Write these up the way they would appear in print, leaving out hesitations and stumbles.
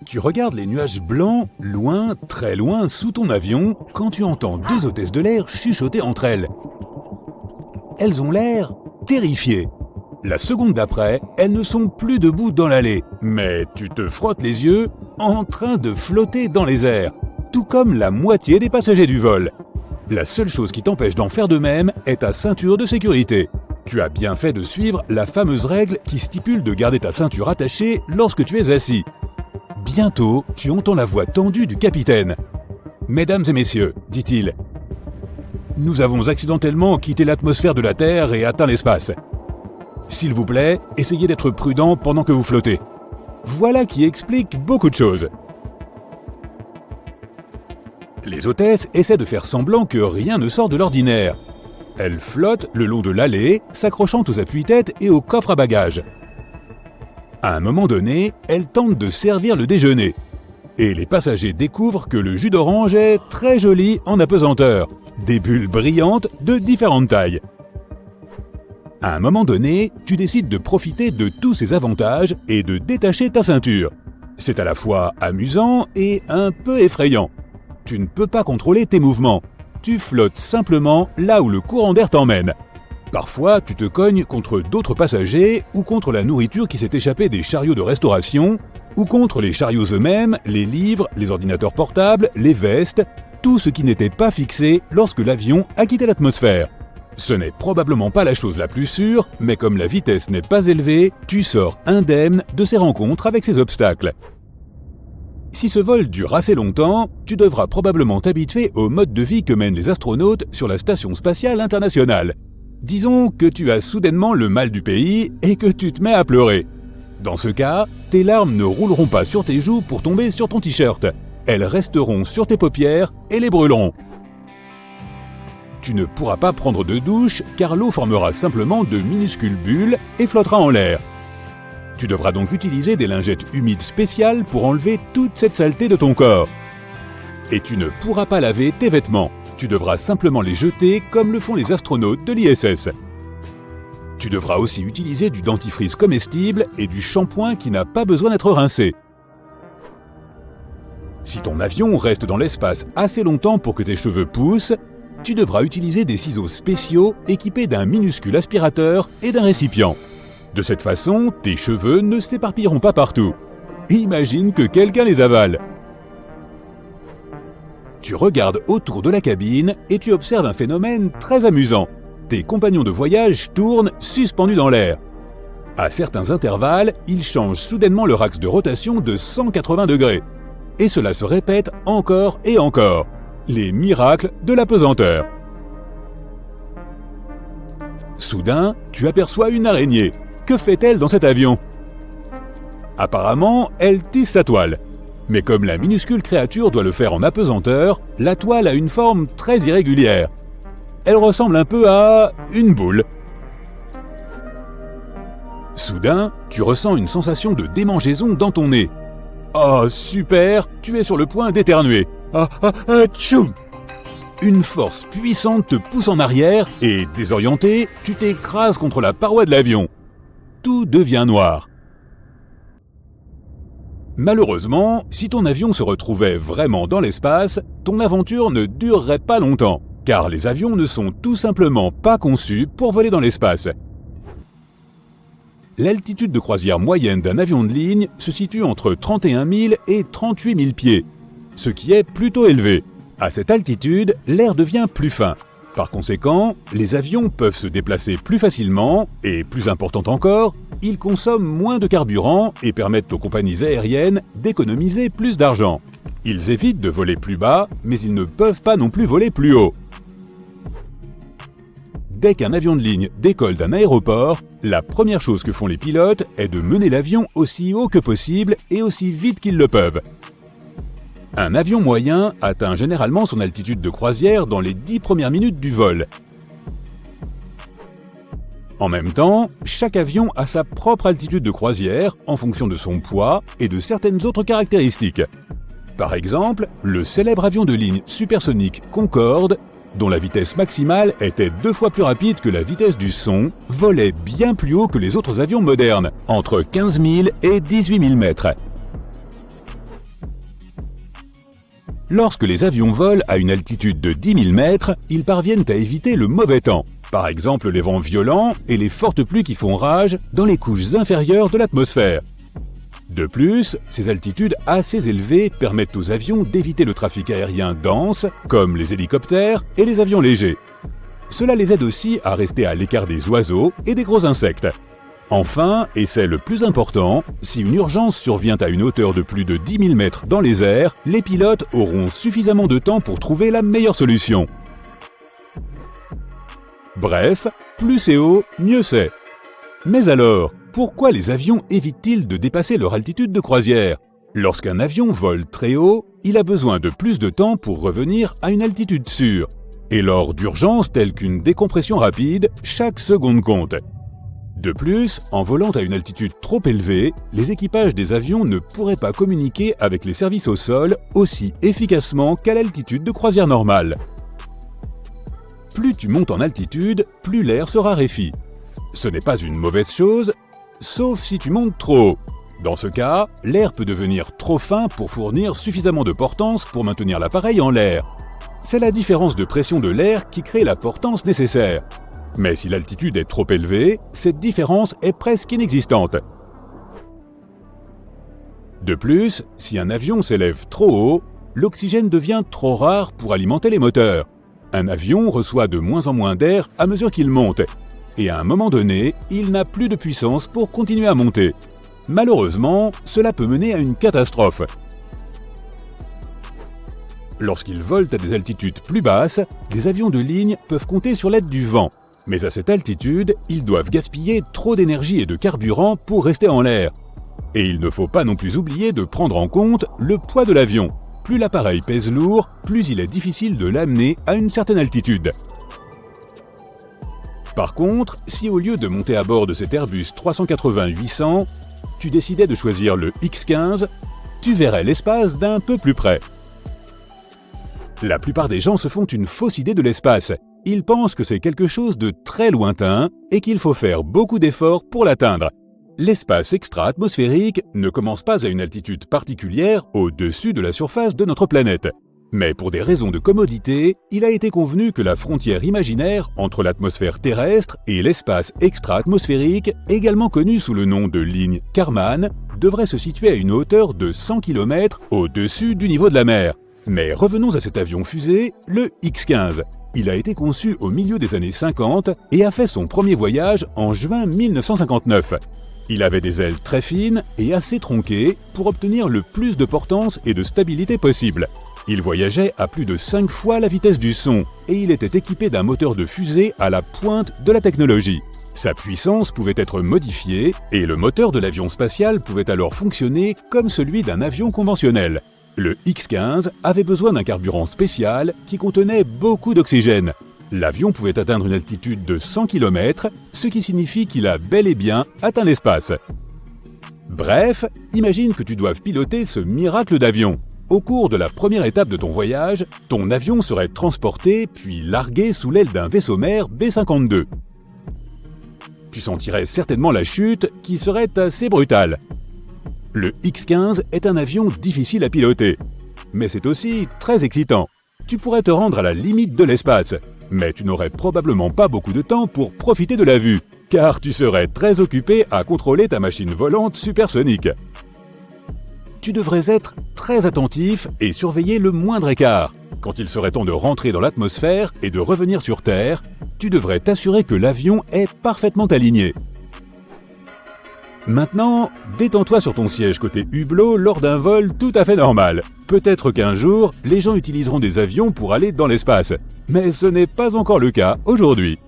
Tu regardes les nuages blancs, loin, très loin, sous ton avion, quand tu entends deux hôtesses de l'air chuchoter entre elles. Elles ont l'air terrifiées. La seconde d'après, elles ne sont plus debout dans l'allée, mais tu te frottes les yeux, en train de flotter dans les airs, tout comme la moitié des passagers du vol. La seule chose qui t'empêche d'en faire de même est ta ceinture de sécurité. Tu as bien fait de suivre la fameuse règle qui stipule de garder ta ceinture attachée lorsque tu es assis. Bientôt, tu entends la voix tendue du capitaine. « Mesdames et messieurs, dit-il, nous avons accidentellement quitté l'atmosphère de la Terre et atteint l'espace. S'il vous plaît, essayez d'être prudent pendant que vous flottez. » Voilà qui explique beaucoup de choses. Les hôtesses essaient de faire semblant que rien ne sort de l'ordinaire. Elles flottent le long de l'allée, s'accrochant aux appuis-têtes et aux coffres à bagages. À un moment donné, elles tentent de servir le déjeuner. Et les passagers découvrent que le jus d'orange est très joli en apesanteur. Des bulles brillantes de différentes tailles. À un moment donné, tu décides de profiter de tous ces avantages et de détacher ta ceinture. C'est à la fois amusant et un peu effrayant. Tu ne peux pas contrôler tes mouvements. Tu flottes simplement là où le courant d'air t'emmène. Parfois, tu te cognes contre d'autres passagers ou contre la nourriture qui s'est échappée des chariots de restauration ou contre les chariots eux-mêmes, les livres, les ordinateurs portables, les vestes, tout ce qui n'était pas fixé lorsque l'avion a quitté l'atmosphère. Ce n'est probablement pas la chose la plus sûre, mais comme la vitesse n'est pas élevée, tu sors indemne de ces rencontres avec ces obstacles. Si ce vol dure assez longtemps, tu devras probablement t'habituer au mode de vie que mènent les astronautes sur la Station spatiale internationale. Disons que tu as soudainement le mal du pays et que tu te mets à pleurer. Dans ce cas, tes larmes ne rouleront pas sur tes joues pour tomber sur ton t-shirt. Elles resteront sur tes paupières et les brûleront. Tu ne pourras pas prendre de douche car l'eau formera simplement de minuscules bulles et flottera en l'air. Tu devras donc utiliser des lingettes humides spéciales pour enlever toute cette saleté de ton corps. Et tu ne pourras pas laver tes vêtements. Tu devras simplement les jeter comme le font les astronautes de l'ISS. Tu devras aussi utiliser du dentifrice comestible et du shampoing qui n'a pas besoin d'être rincé. Si ton avion reste dans l'espace assez longtemps pour que tes cheveux poussent, tu devras utiliser des ciseaux spéciaux équipés d'un minuscule aspirateur et d'un récipient. De cette façon, tes cheveux ne s'éparpilleront pas partout. Imagine que quelqu'un les avale. Tu regardes autour de la cabine et tu observes un phénomène très amusant. Tes compagnons de voyage tournent suspendus dans l'air. À certains intervalles, ils changent soudainement leur axe de rotation de 180 degrés. Et cela se répète encore et encore. Les miracles de l'apesanteur. Soudain, tu aperçois une araignée. Que fait-elle dans cet avion? Apparemment, elle tisse sa toile. Mais comme la minuscule créature doit le faire en apesanteur, la toile a une forme très irrégulière. Elle ressemble un peu à une boule. Soudain, tu ressens une sensation de démangeaison dans ton nez. Oh super, tu es sur le point d'éternuer. Tchoum! Une force puissante te pousse en arrière et, désorienté, tu t'écrases contre la paroi de l'avion. Tout devient noir. Malheureusement, si ton avion se retrouvait vraiment dans l'espace, ton aventure ne durerait pas longtemps, car les avions ne sont tout simplement pas conçus pour voler dans l'espace. L'altitude de croisière moyenne d'un avion de ligne se situe entre 31 000 et 38 000 pieds, ce qui est plutôt élevé. À cette altitude, l'air devient plus fin. Par conséquent, les avions peuvent se déplacer plus facilement et, plus important encore, ils consomment moins de carburant et permettent aux compagnies aériennes d'économiser plus d'argent. Ils évitent de voler plus bas, mais ils ne peuvent pas non plus voler plus haut. Dès qu'un avion de ligne décolle d'un aéroport, la première chose que font les pilotes est de mener l'avion aussi haut que possible et aussi vite qu'ils le peuvent. Un avion moyen atteint généralement son altitude de croisière dans les 10 premières minutes du vol. En même temps, chaque avion a sa propre altitude de croisière en fonction de son poids et de certaines autres caractéristiques. Par exemple, le célèbre avion de ligne supersonique Concorde, dont la vitesse maximale était 2 fois plus rapide que la vitesse du son, volait bien plus haut que les autres avions modernes, entre 15 000 et 18 000 mètres. Lorsque les avions volent à une altitude de 10 000 mètres, ils parviennent à éviter le mauvais temps. Par exemple les vents violents et les fortes pluies qui font rage dans les couches inférieures de l'atmosphère. De plus, ces altitudes assez élevées permettent aux avions d'éviter le trafic aérien dense, comme les hélicoptères et les avions légers. Cela les aide aussi à rester à l'écart des oiseaux et des gros insectes. Enfin, et c'est le plus important, si une urgence survient à une hauteur de plus de 10 000 mètres dans les airs, les pilotes auront suffisamment de temps pour trouver la meilleure solution. Bref, plus c'est haut, mieux c'est. Mais alors, pourquoi les avions évitent-ils de dépasser leur altitude de croisière? Lorsqu'un avion vole très haut, il a besoin de plus de temps pour revenir à une altitude sûre. Et lors d'urgences telles qu'une décompression rapide, chaque seconde compte. De plus, en volant à une altitude trop élevée, les équipages des avions ne pourraient pas communiquer avec les services au sol aussi efficacement qu'à l'altitude de croisière normale. Plus tu montes en altitude, plus l'air se raréfie. Ce n'est pas une mauvaise chose, sauf si tu montes trop haut. Dans ce cas, l'air peut devenir trop fin pour fournir suffisamment de portance pour maintenir l'appareil en l'air. C'est la différence de pression de l'air qui crée la portance nécessaire. Mais si l'altitude est trop élevée, cette différence est presque inexistante. De plus, si un avion s'élève trop haut, l'oxygène devient trop rare pour alimenter les moteurs. Un avion reçoit de moins en moins d'air à mesure qu'il monte. Et à un moment donné, il n'a plus de puissance pour continuer à monter. Malheureusement, cela peut mener à une catastrophe. Lorsqu'ils volent à des altitudes plus basses, les avions de ligne peuvent compter sur l'aide du vent. Mais à cette altitude, ils doivent gaspiller trop d'énergie et de carburant pour rester en l'air. Et il ne faut pas non plus oublier de prendre en compte le poids de l'avion. Plus l'appareil pèse lourd, plus il est difficile de l'amener à une certaine altitude. Par contre, si au lieu de monter à bord de cet Airbus 380-800, tu décidais de choisir le X-15, tu verrais l'espace d'un peu plus près. La plupart des gens se font une fausse idée de l'espace. Ils pensent que c'est quelque chose de très lointain et qu'il faut faire beaucoup d'efforts pour l'atteindre. L'espace extra-atmosphérique ne commence pas à une altitude particulière au-dessus de la surface de notre planète. Mais pour des raisons de commodité, il a été convenu que la frontière imaginaire entre l'atmosphère terrestre et l'espace extra-atmosphérique, également connu sous le nom de ligne Kármán, devrait se situer à une hauteur de 100 km au-dessus du niveau de la mer. Mais revenons à cet avion-fusée, le X-15. Il a été conçu au milieu des années 50 et a fait son premier voyage en juin 1959. Il avait des ailes très fines et assez tronquées pour obtenir le plus de portance et de stabilité possible. Il voyageait à plus de 5 fois la vitesse du son et il était équipé d'un moteur de fusée à la pointe de la technologie. Sa puissance pouvait être modifiée et le moteur de l'avion spatial pouvait alors fonctionner comme celui d'un avion conventionnel. Le X-15 avait besoin d'un carburant spécial qui contenait beaucoup d'oxygène. L'avion pouvait atteindre une altitude de 100 km, ce qui signifie qu'il a bel et bien atteint l'espace. Bref, imagine que tu doives piloter ce miracle d'avion. Au cours de la première étape de ton voyage, ton avion serait transporté puis largué sous l'aile d'un vaisseau mère B-52. Tu sentirais certainement la chute qui serait assez brutale. Le X-15 est un avion difficile à piloter, mais c'est aussi très excitant. Tu pourrais te rendre à la limite de l'espace, mais tu n'aurais probablement pas beaucoup de temps pour profiter de la vue, car tu serais très occupé à contrôler ta machine volante supersonique. Tu devrais être très attentif et surveiller le moindre écart. Quand il serait temps de rentrer dans l'atmosphère et de revenir sur Terre, tu devrais t'assurer que l'avion est parfaitement aligné. Maintenant, détends-toi sur ton siège côté hublot lors d'un vol tout à fait normal. Peut-être qu'un jour, les gens utiliseront des avions pour aller dans l'espace. Mais ce n'est pas encore le cas aujourd'hui.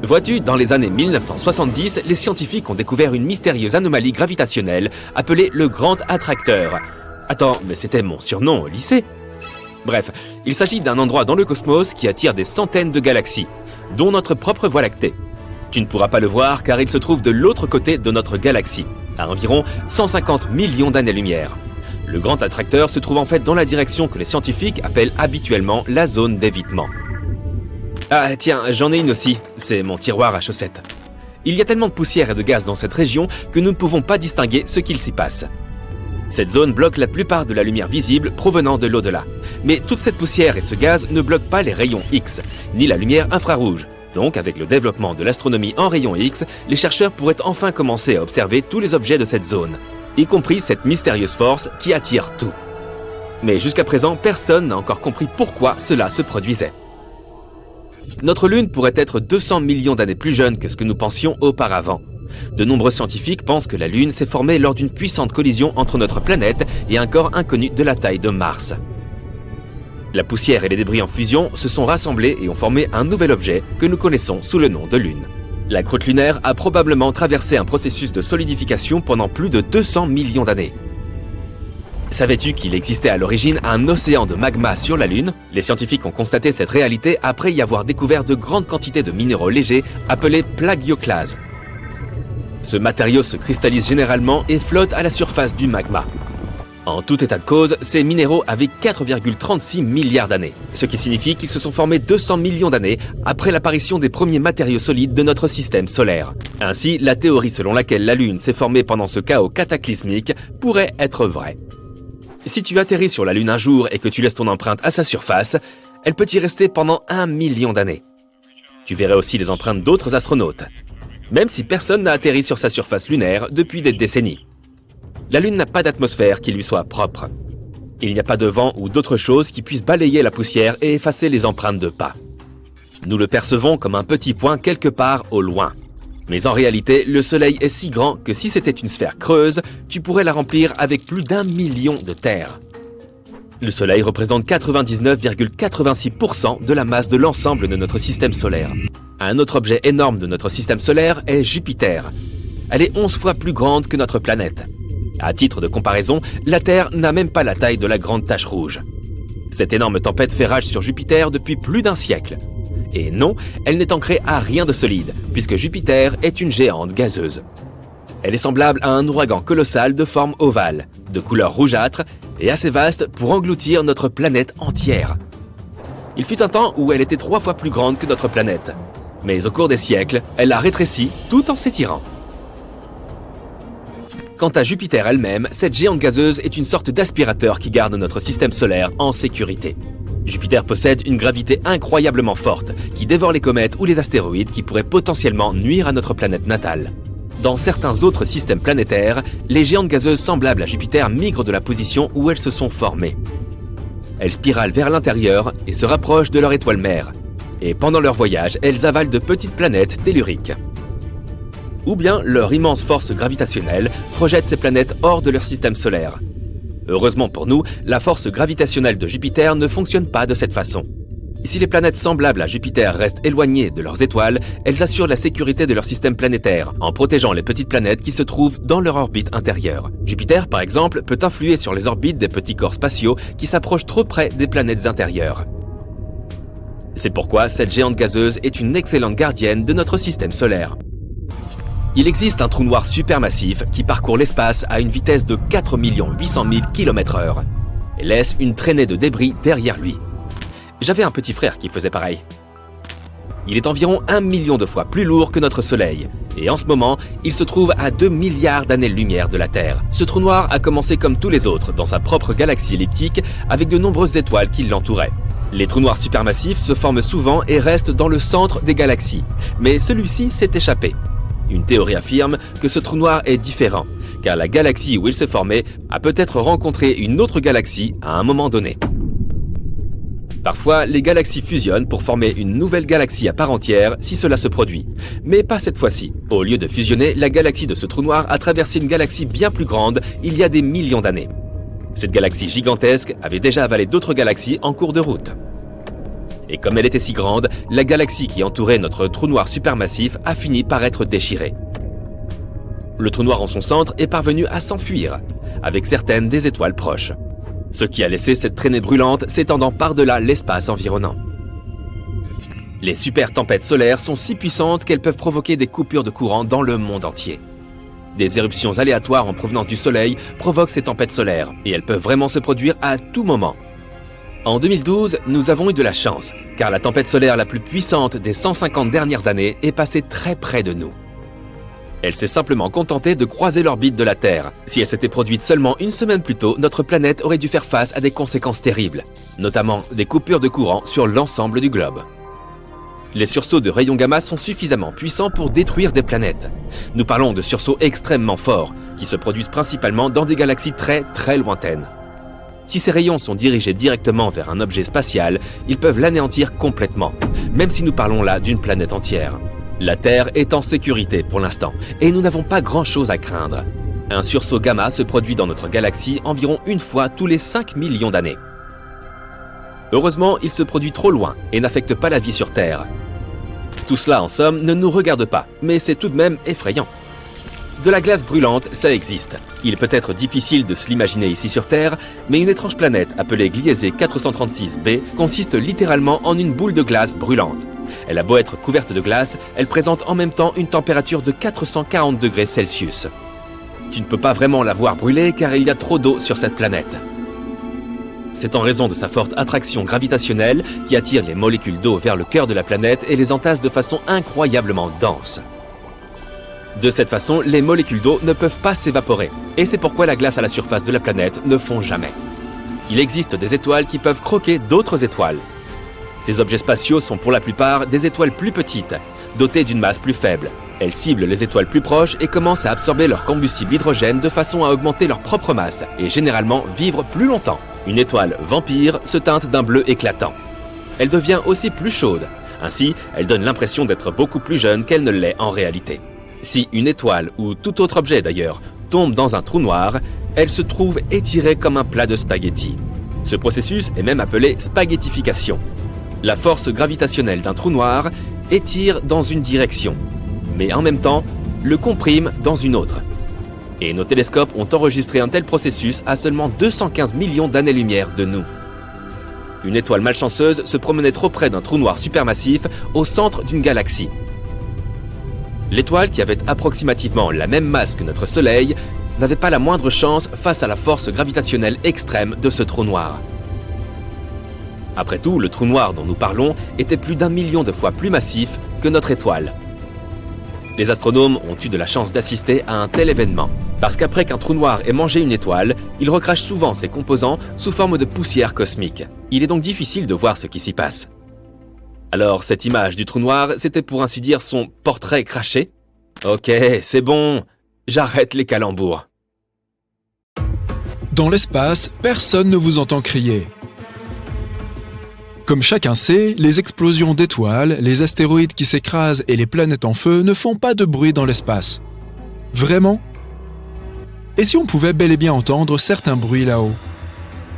Vois-tu, dans les années 1970, les scientifiques ont découvert une mystérieuse anomalie gravitationnelle appelée le Grand Attracteur. Attends, mais c'était mon surnom au lycée. Bref, il s'agit d'un endroit dans le cosmos qui attire des centaines de galaxies, dont notre propre Voie lactée. Tu ne pourras pas le voir car il se trouve de l'autre côté de notre galaxie, à environ 150 millions d'années-lumière. Le Grand Attracteur se trouve en fait dans la direction que les scientifiques appellent habituellement la zone d'évitement. Ah tiens, j'en ai une aussi, c'est mon tiroir à chaussettes. Il y a tellement de poussière et de gaz dans cette région que nous ne pouvons pas distinguer ce qu'il s'y passe. Cette zone bloque la plupart de la lumière visible provenant de l'au-delà. Mais toute cette poussière et ce gaz ne bloquent pas les rayons X, ni la lumière infrarouge. Donc, avec le développement de l'astronomie en rayons X, les chercheurs pourraient enfin commencer à observer tous les objets de cette zone, y compris cette mystérieuse force qui attire tout. Mais jusqu'à présent, personne n'a encore compris pourquoi cela se produisait. Notre Lune pourrait être 200 millions d'années plus jeune que ce que nous pensions auparavant. De nombreux scientifiques pensent que la Lune s'est formée lors d'une puissante collision entre notre planète et un corps inconnu de la taille de Mars. La poussière et les débris en fusion se sont rassemblés et ont formé un nouvel objet que nous connaissons sous le nom de Lune. La croûte lunaire a probablement traversé un processus de solidification pendant plus de 200 millions d'années. Savais-tu qu'il existait à l'origine un océan de magma sur la Lune? Les scientifiques ont constaté cette réalité après y avoir découvert de grandes quantités de minéraux légers appelés plagioclases. Ce matériau se cristallise généralement et flotte à la surface du magma. En tout état de cause, ces minéraux avaient 4,36 milliards d'années, ce qui signifie qu'ils se sont formés 200 millions d'années après l'apparition des premiers matériaux solides de notre système solaire. Ainsi, la théorie selon laquelle la Lune s'est formée pendant ce chaos cataclysmique pourrait être vraie. Si tu atterris sur la Lune un jour et que tu laisses ton empreinte à sa surface, elle peut y rester pendant 1 million d'années. Tu verrais aussi les empreintes d'autres astronautes, même si personne n'a atterri sur sa surface lunaire depuis des décennies. La Lune n'a pas d'atmosphère qui lui soit propre. Il n'y a pas de vent ou d'autre chose qui puisse balayer la poussière et effacer les empreintes de pas. Nous le percevons comme un petit point quelque part au loin. Mais en réalité, le Soleil est si grand que si c'était une sphère creuse, tu pourrais la remplir avec plus d'1 million de terres. Le Soleil représente 99,86% de la masse de l'ensemble de notre système solaire. Un autre objet énorme de notre système solaire est Jupiter. Elle est 11 fois plus grande que notre planète. À titre de comparaison, la Terre n'a même pas la taille de la grande tache rouge. Cette énorme tempête fait rage sur Jupiter depuis plus d'1 siècle. Et non, elle n'est ancrée à rien de solide, puisque Jupiter est une géante gazeuse. Elle est semblable à un ouragan colossal de forme ovale, de couleur rougeâtre et assez vaste pour engloutir notre planète entière. Il fut un temps où elle était 3 fois plus grande que notre planète. Mais au cours des siècles, elle a rétréci tout en s'étirant. Quant à Jupiter elle-même, cette géante gazeuse est une sorte d'aspirateur qui garde notre système solaire en sécurité. Jupiter possède une gravité incroyablement forte, qui dévore les comètes ou les astéroïdes qui pourraient potentiellement nuire à notre planète natale. Dans certains autres systèmes planétaires, les géantes gazeuses semblables à Jupiter migrent de la position où elles se sont formées. Elles spiralent vers l'intérieur et se rapprochent de leur étoile mère. Et pendant leur voyage, elles avalent de petites planètes telluriques. Ou bien leur immense force gravitationnelle projette ces planètes hors de leur système solaire. Heureusement pour nous, la force gravitationnelle de Jupiter ne fonctionne pas de cette façon. Si les planètes semblables à Jupiter restent éloignées de leurs étoiles, elles assurent la sécurité de leur système planétaire en protégeant les petites planètes qui se trouvent dans leur orbite intérieure. Jupiter, par exemple, peut influer sur les orbites des petits corps spatiaux qui s'approchent trop près des planètes intérieures. C'est pourquoi cette géante gazeuse est une excellente gardienne de notre système solaire. Il existe un trou noir supermassif qui parcourt l'espace à une vitesse de 4 800 000 km/h et laisse une traînée de débris derrière lui. J'avais un petit frère qui faisait pareil. Il est environ 1 million de fois plus lourd que notre Soleil, et en ce moment, il se trouve à 2 milliards d'années-lumière de la Terre. Ce trou noir a commencé comme tous les autres dans sa propre galaxie elliptique avec de nombreuses étoiles qui l'entouraient. Les trous noirs supermassifs se forment souvent et restent dans le centre des galaxies, mais celui-ci s'est échappé. Une théorie affirme que ce trou noir est différent, car la galaxie où il s'est formé a peut-être rencontré une autre galaxie à un moment donné. Parfois, les galaxies fusionnent pour former une nouvelle galaxie à part entière si cela se produit. Mais pas cette fois-ci. Au lieu de fusionner, la galaxie de ce trou noir a traversé une galaxie bien plus grande il y a des millions d'années. Cette galaxie gigantesque avait déjà avalé d'autres galaxies en cours de route. Et comme elle était si grande, la galaxie qui entourait notre trou noir supermassif a fini par être déchirée. Le trou noir en son centre est parvenu à s'enfuir, avec certaines des étoiles proches. Ce qui a laissé cette traînée brûlante s'étendant par-delà l'espace environnant. Les super tempêtes solaires sont si puissantes qu'elles peuvent provoquer des coupures de courant dans le monde entier. Des éruptions aléatoires en provenance du Soleil provoquent ces tempêtes solaires, et elles peuvent vraiment se produire à tout moment. En 2012, nous avons eu de la chance, car la tempête solaire la plus puissante des 150 dernières années est passée très près de nous. Elle s'est simplement contentée de croiser l'orbite de la Terre. Si elle s'était produite seulement une semaine plus tôt, notre planète aurait dû faire face à des conséquences terribles, notamment des coupures de courant sur l'ensemble du globe. Les sursauts de rayons gamma sont suffisamment puissants pour détruire des planètes. Nous parlons de sursauts extrêmement forts, qui se produisent principalement dans des galaxies très lointaines. Si ces rayons sont dirigés directement vers un objet spatial, ils peuvent l'anéantir complètement, même si nous parlons là d'une planète entière. La Terre est en sécurité pour l'instant, et nous n'avons pas grand-chose à craindre. Un sursaut gamma se produit dans notre galaxie environ une fois tous les 5 millions d'années. Heureusement, il se produit trop loin et n'affecte pas la vie sur Terre. Tout cela, en somme, ne nous regarde pas, mais c'est tout de même effrayant. De la glace brûlante, ça existe. Il peut être difficile de se l'imaginer ici sur Terre, mais une étrange planète appelée Gliese 436b consiste littéralement en une boule de glace brûlante. Elle a beau être couverte de glace, elle présente en même temps une température de 440 degrés Celsius. Tu ne peux pas vraiment la voir brûler car il y a trop d'eau sur cette planète. C'est en raison de sa forte attraction gravitationnelle qui attire les molécules d'eau vers le cœur de la planète et les entasse de façon incroyablement dense. De cette façon, les molécules d'eau ne peuvent pas s'évaporer, et c'est pourquoi la glace à la surface de la planète ne fond jamais. Il existe des étoiles qui peuvent croquer d'autres étoiles. Ces objets spatiaux sont pour la plupart des étoiles plus petites, dotées d'une masse plus faible. Elles ciblent les étoiles plus proches et commencent à absorber leur combustible hydrogène de façon à augmenter leur propre masse et généralement vivre plus longtemps. Une étoile vampire se teinte d'un bleu éclatant. Elle devient aussi plus chaude. Ainsi, elle donne l'impression d'être beaucoup plus jeune qu'elle ne l'est en réalité. Si une étoile, ou tout autre objet d'ailleurs, tombe dans un trou noir, elle se trouve étirée comme un plat de spaghettis. Ce processus est même appelé spaghettification. La force gravitationnelle d'un trou noir étire dans une direction, mais en même temps, le comprime dans une autre. Et nos télescopes ont enregistré un tel processus à seulement 215 millions d'années-lumière de nous. Une étoile malchanceuse se promenait trop près d'un trou noir supermassif au centre d'une galaxie. L'étoile, qui avait approximativement la même masse que notre Soleil, n'avait pas la moindre chance face à la force gravitationnelle extrême de ce trou noir. Après tout, le trou noir dont nous parlons était plus d'1 million de fois plus massif que notre étoile. Les astronomes ont eu de la chance d'assister à un tel événement, parce qu'après qu'un trou noir ait mangé une étoile, il recrache souvent ses composants sous forme de poussière cosmique. Il est donc difficile de voir ce qui s'y passe. Alors, cette image du trou noir, c'était pour ainsi dire son portrait craché? Ok, c'est bon, j'arrête les calembours. Dans l'espace, personne ne vous entend crier. Comme chacun sait, les explosions d'étoiles, les astéroïdes qui s'écrasent et les planètes en feu ne font pas de bruit dans l'espace. Vraiment? Et si on pouvait bel et bien entendre certains bruits là-haut?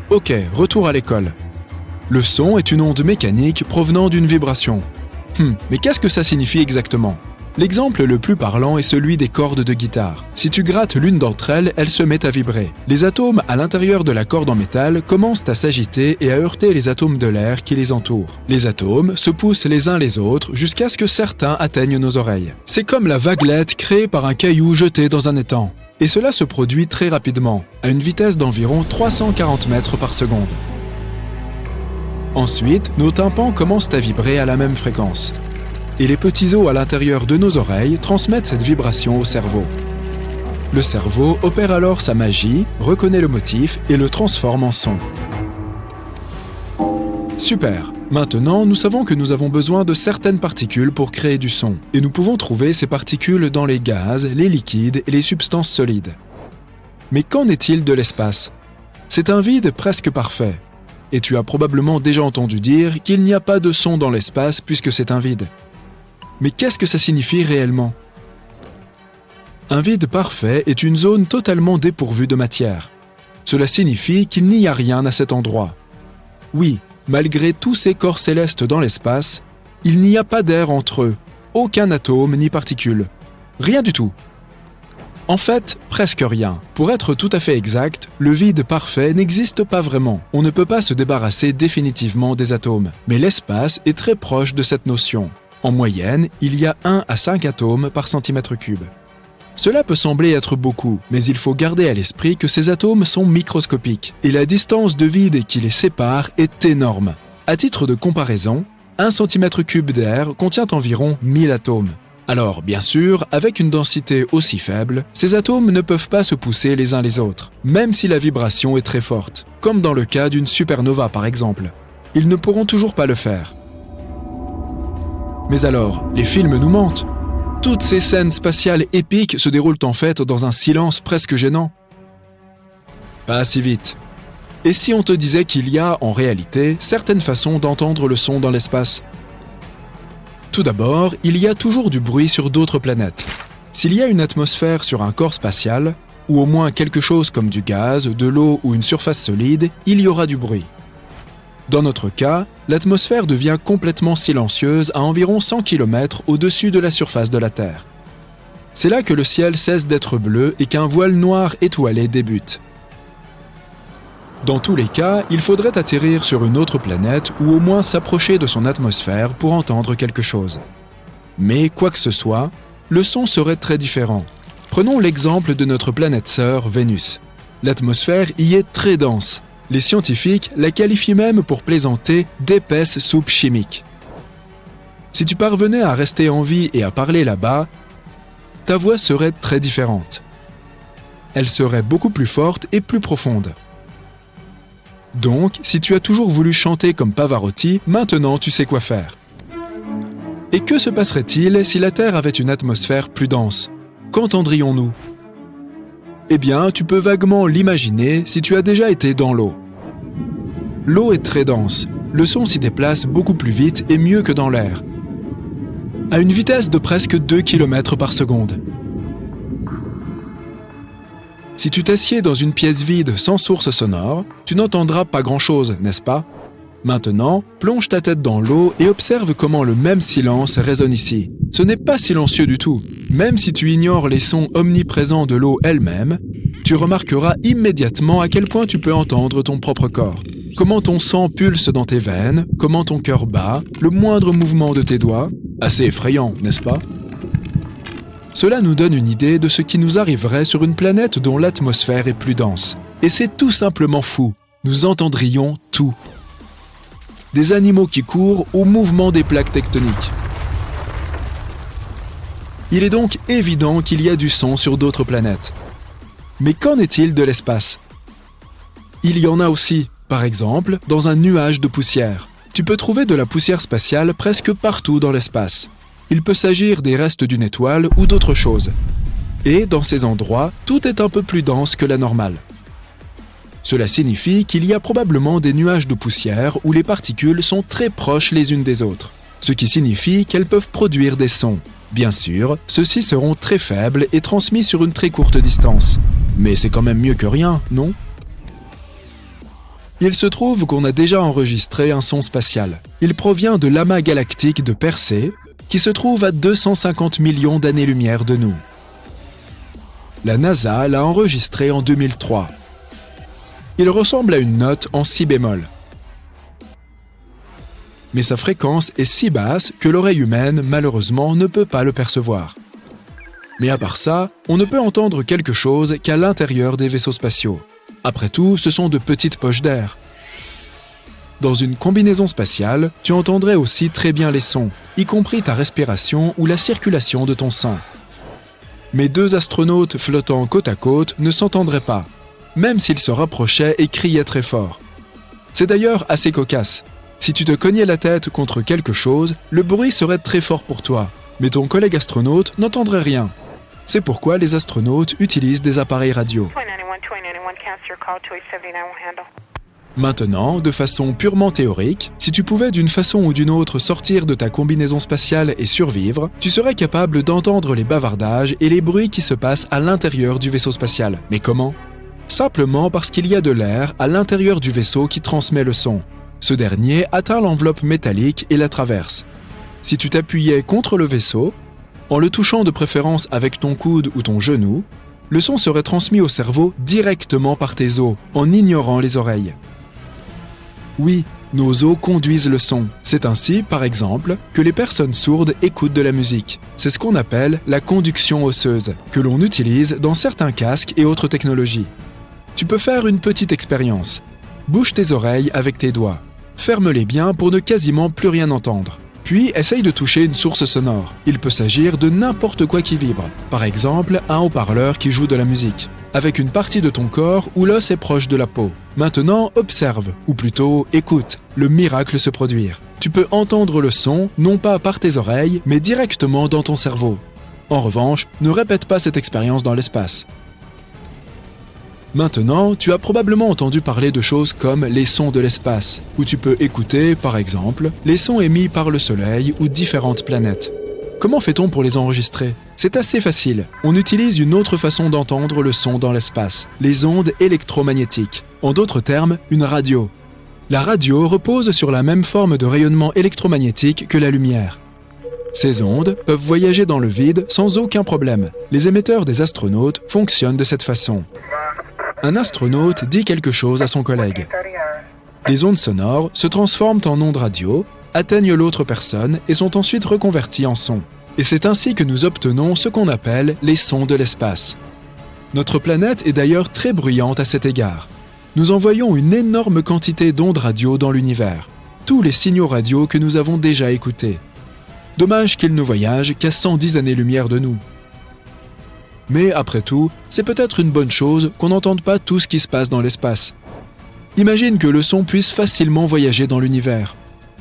Ok, retour à l'école. Le son est une onde mécanique provenant d'une vibration. Mais qu'est-ce que ça signifie exactement? L'exemple le plus parlant est celui des cordes de guitare. Si tu grattes l'une d'entre elles, elle se met à vibrer. Les atomes à l'intérieur de la corde en métal commencent à s'agiter et à heurter les atomes de l'air qui les entourent. Les atomes se poussent les uns les autres jusqu'à ce que certains atteignent nos oreilles. C'est comme la vaguelette créée par un caillou jeté dans un étang. Et cela se produit très rapidement, à une vitesse d'environ 340 mètres par seconde. Ensuite, nos tympans commencent à vibrer à la même fréquence. Et les petits os à l'intérieur de nos oreilles transmettent cette vibration au cerveau. Le cerveau opère alors sa magie, reconnaît le motif et le transforme en son. Super! Maintenant, nous savons que nous avons besoin de certaines particules pour créer du son, et nous pouvons trouver ces particules dans les gaz, les liquides et les substances solides. Mais qu'en est-il de l'espace? C'est un vide presque parfait. Et tu as probablement déjà entendu dire qu'il n'y a pas de son dans l'espace puisque c'est un vide. Mais qu'est-ce que ça signifie réellement? Un vide parfait est une zone totalement dépourvue de matière. Cela signifie qu'il n'y a rien à cet endroit. Oui, malgré tous ces corps célestes dans l'espace, il n'y a pas d'air entre eux, aucun atome ni particule. Rien du tout. En fait, presque rien. Pour être tout à fait exact, le vide parfait n'existe pas vraiment. On ne peut pas se débarrasser définitivement des atomes. Mais l'espace est très proche de cette notion. En moyenne, il y a 1 à 5 atomes par centimètre cube. Cela peut sembler être beaucoup, mais il faut garder à l'esprit que ces atomes sont microscopiques et la distance de vide qui les sépare est énorme. À titre de comparaison, 1 cm3 d'air contient environ 1000 atomes. Alors, bien sûr, avec une densité aussi faible, ces atomes ne peuvent pas se pousser les uns les autres, même si la vibration est très forte, comme dans le cas d'une supernova par exemple. Ils ne pourront toujours pas le faire. Mais alors, les films nous mentent. Toutes ces scènes spatiales épiques se déroulent en fait dans un silence presque gênant. Pas si vite. Et si on te disait qu'il y a, en réalité, certaines façons d'entendre le son dans l'espace ? Tout d'abord, il y a toujours du bruit sur d'autres planètes. S'il y a une atmosphère sur un corps spatial, ou au moins quelque chose comme du gaz, de l'eau ou une surface solide, il y aura du bruit. Dans notre cas, l'atmosphère devient complètement silencieuse à environ 100 km au-dessus de la surface de la Terre. C'est là que le ciel cesse d'être bleu et qu'un voile noir étoilé débute. Dans tous les cas, il faudrait atterrir sur une autre planète ou au moins s'approcher de son atmosphère pour entendre quelque chose. Mais quoi que ce soit, le son serait très différent. Prenons l'exemple de notre planète sœur, Vénus. L'atmosphère y est très dense. Les scientifiques la qualifient même pour plaisanter d'épaisse soupe chimique. Si tu parvenais à rester en vie et à parler là-bas, ta voix serait très différente. Elle serait beaucoup plus forte et plus profonde. Donc, si tu as toujours voulu chanter comme Pavarotti, maintenant tu sais quoi faire. Et que se passerait-il si la Terre avait une atmosphère plus dense ? Qu'entendrions-nous ? Eh bien, tu peux vaguement l'imaginer si tu as déjà été dans l'eau. L'eau est très dense, le son s'y déplace beaucoup plus vite et mieux que dans l'air, à une vitesse de presque 2 km par seconde. Si tu t'assieds dans une pièce vide sans source sonore, tu n'entendras pas grand-chose, n'est-ce pas ? Maintenant, plonge ta tête dans l'eau et observe comment le même silence résonne ici. Ce n'est pas silencieux du tout. Même si tu ignores les sons omniprésents de l'eau elle-même, tu remarqueras immédiatement à quel point tu peux entendre ton propre corps. Comment ton sang pulse dans tes veines, comment ton cœur bat, le moindre mouvement de tes doigts. Assez effrayant, n'est-ce pas ? Cela nous donne une idée de ce qui nous arriverait sur une planète dont l'atmosphère est plus dense. Et c'est tout simplement fou. Nous entendrions tout. Des animaux qui courent au mouvement des plaques tectoniques. Il est donc évident qu'il y a du son sur d'autres planètes. Mais qu'en est-il de l'espace ? Il y en a aussi, par exemple, dans un nuage de poussière. Tu peux trouver de la poussière spatiale presque partout dans l'espace. Il peut s'agir des restes d'une étoile ou d'autre chose. Et dans ces endroits, tout est un peu plus dense que la normale. Cela signifie qu'il y a probablement des nuages de poussière où les particules sont très proches les unes des autres, ce qui signifie qu'elles peuvent produire des sons. Bien sûr, ceux-ci seront très faibles et transmis sur une très courte distance. Mais c'est quand même mieux que rien, non ? Il se trouve qu'on a déjà enregistré un son spatial. Il provient de l'amas galactique de Persée, qui se trouve à 250 millions d'années-lumière de nous. La NASA l'a enregistré en 2003. Il ressemble à une note en si bémol. Mais sa fréquence est si basse que l'oreille humaine, malheureusement, ne peut pas le percevoir. Mais à part ça, on ne peut entendre quelque chose qu'à l'intérieur des vaisseaux spatiaux. Après tout, ce sont de petites poches d'air. Dans une combinaison spatiale, tu entendrais aussi très bien les sons, y compris ta respiration ou la circulation de ton sang. Mais deux astronautes flottant côte à côte ne s'entendraient pas, même s'ils se rapprochaient et criaient très fort. C'est d'ailleurs assez cocasse. Si tu te cognais la tête contre quelque chose, le bruit serait très fort pour toi, mais ton collègue astronaute n'entendrait rien. C'est pourquoi les astronautes utilisent des appareils radio. Maintenant, de façon purement théorique, si tu pouvais d'une façon ou d'une autre sortir de ta combinaison spatiale et survivre, tu serais capable d'entendre les bavardages et les bruits qui se passent à l'intérieur du vaisseau spatial. Mais comment ? Simplement parce qu'il y a de l'air à l'intérieur du vaisseau qui transmet le son. Ce dernier atteint l'enveloppe métallique et la traverse. Si tu t'appuyais contre le vaisseau, en le touchant de préférence avec ton coude ou ton genou, le son serait transmis au cerveau directement par tes os, en ignorant les oreilles. Oui, nos os conduisent le son. C'est ainsi, par exemple, que les personnes sourdes écoutent de la musique. C'est ce qu'on appelle la conduction osseuse, que l'on utilise dans certains casques et autres technologies. Tu peux faire une petite expérience. Bouge tes oreilles avec tes doigts. Ferme-les bien pour ne quasiment plus rien entendre. Puis essaye de toucher une source sonore. Il peut s'agir de n'importe quoi qui vibre. Par exemple, un haut-parleur qui joue de la musique. Avec une partie de ton corps où l'os est proche de la peau. Maintenant, observe, ou plutôt écoute, le miracle se produire. Tu peux entendre le son, non pas par tes oreilles, mais directement dans ton cerveau. En revanche, ne répète pas cette expérience dans l'espace. Maintenant, tu as probablement entendu parler de choses comme les sons de l'espace, où tu peux écouter, par exemple, les sons émis par le Soleil ou différentes planètes. Comment fait-on pour les enregistrer ? C'est assez facile. On utilise une autre façon d'entendre le son dans l'espace, les ondes électromagnétiques. En d'autres termes, une radio. La radio repose sur la même forme de rayonnement électromagnétique que la lumière. Ces ondes peuvent voyager dans le vide sans aucun problème. Les émetteurs des astronautes fonctionnent de cette façon. Un astronaute dit quelque chose à son collègue. Les ondes sonores se transforment en ondes radio, atteignent l'autre personne et sont ensuite reconverties en sons. Et c'est ainsi que nous obtenons ce qu'on appelle les sons de l'espace. Notre planète est d'ailleurs très bruyante à cet égard. Nous envoyons une énorme quantité d'ondes radio dans l'univers, tous les signaux radio que nous avons déjà écoutés. Dommage qu'ils ne voyagent qu'à 110 années-lumière de nous. Mais après tout, c'est peut-être une bonne chose qu'on n'entende pas tout ce qui se passe dans l'espace. Imagine que le son puisse facilement voyager dans l'univers.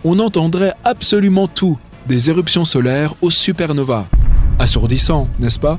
On entendrait absolument tout, des éruptions solaires aux supernovas. Assourdissant, n'est-ce pas ?